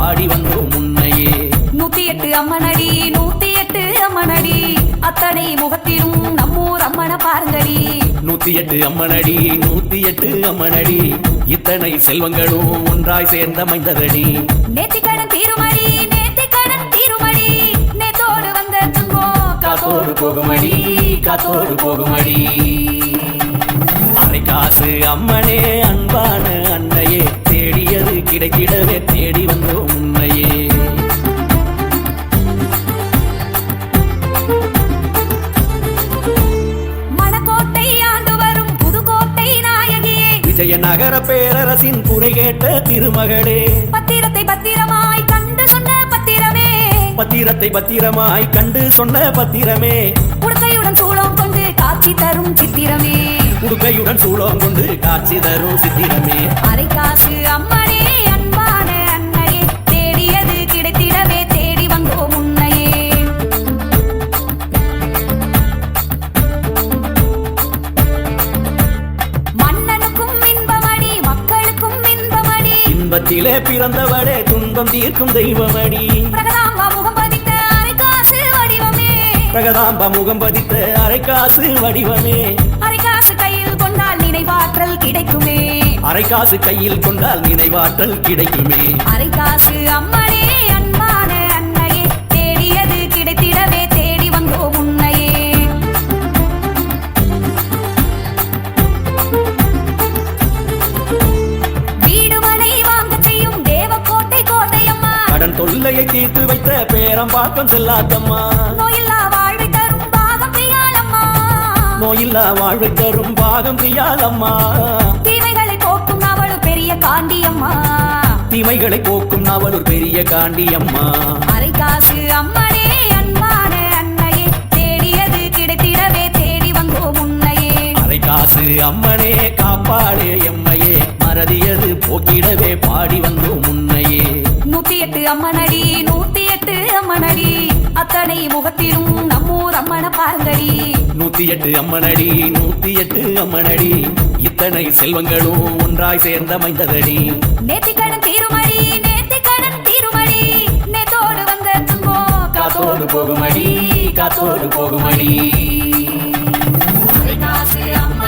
பாடி வந்தோம் முன்னையே. 108 அம்மனடி 108 அம்மனடி அத்தனை முகத்திலும் நம்மூர் அம்மன பாருங்கடி. 108 அம்மனடி 108 அம்மனடி இத்தனை செல்வங்களும் ஒன்றாய் சேர்ந்த மைந்ததடி. நேத்திக்கடன் தீருமடி நேத்திக்கடன் தீருமடி நேத்தோடு வந்த துன்பம் காத்தோடு போகுமடி காத்தோடு போகுமடி. அரை காசு அம்மனே அன்பான அன்னையே தேடியது கிடைத்திடவே தேடி வந்தோம் உன்னையே. மணக்கோட்டை ஆண்டு வரும் புதுக்கோட்டை நாயகியே விஜயநகர பேரரசின் குறை கேட்ட திருமகளே. பத்திரத்தை பத்திரமாய் கண்டு சொன்ன பத்திரமே பத்திரத்தை பத்திரமாய் கண்டு சொன்ன பத்திரமே. உடுக்கையுடன் சூளம் கொண்டு காட்சி தரும் சித்திரமே உடுக்கையுடன் சூளம் கொண்டு காட்சி தரும் சித்திரமே. அரை காசு அம்மனே அன்பான அன்னையே தேடியது கிடைத்திடவே தேடி வந்தோம் உன்னையே. மன்னனுக்கும் இன்பமடி மக்களுக்கும் இன்பமடி இன்பத்திலே பிறந்தவளே துன்பம் தீர்க்கும் தெய்வமடி. பிரகதாம்பா முகம் பதித்த அரை காசு வடிவமே பிரகதாம்பா முகம் பதித்த அரை காசு வடிவமே. அரை காசு கையில் கொண்டால் நினைவாற்றல் கிடைக்குமே அரை காசு கையில் கொண்டால் நினைவாற்றல் கிடைக்குமே. அரை காசு அம்மனே அன்பான அன்னையே தேடியது கிடைத்திடவே தேடி வந்தோம் உன்னையே. வீடுமனை வாங்க செய்யும் தேவக்கோட்டை கோட்டையம்மா கடன் தொல்லையை தீர்த்து வைத்த பேரம்பாக்கம் செல்லாத்தம்மா. நோயில்லா வாழ்வை தரும் பாகம் பிரியாளம்மா நோயில்லா வாழ்வை தரும் பாகம் பிரியாளம்மா. தீமைகளை போக்கும் அவள் பெரிய காண்டியம்மா தீமைகளை போக்கும் நாவலூர் பெரிய காண்டியம்மா. அரை காசு அம்மனே அன்பான அன்னையே தேடியது கிடைத்திடவே தேடி வந்தோம் உன்னையே. அரை காசு அம்மனே காப்பாளே எம்மையே மறதியது போக்கிடவே பாடி வந்தோம் முன்னையே. 108 அம்மனடி 108 அம்மனடி அத்தனை முகத்திலும் நம்மூர் அம்மன பாருங்கடி. 108 அம்மனடி 108 அம்மனடி இத்தனை செல்வங்களும் ஒன்றாய் சேர்ந்த மைந்ததடி. நேத்திக்கடன் தீருமடி நேத்திக்கடன் தீருமடி நேத்தோடு வந்த துன்பம் காத்தோடு போகுமடி காத்தோடு போகுமடி. அரை காசு அம்மனே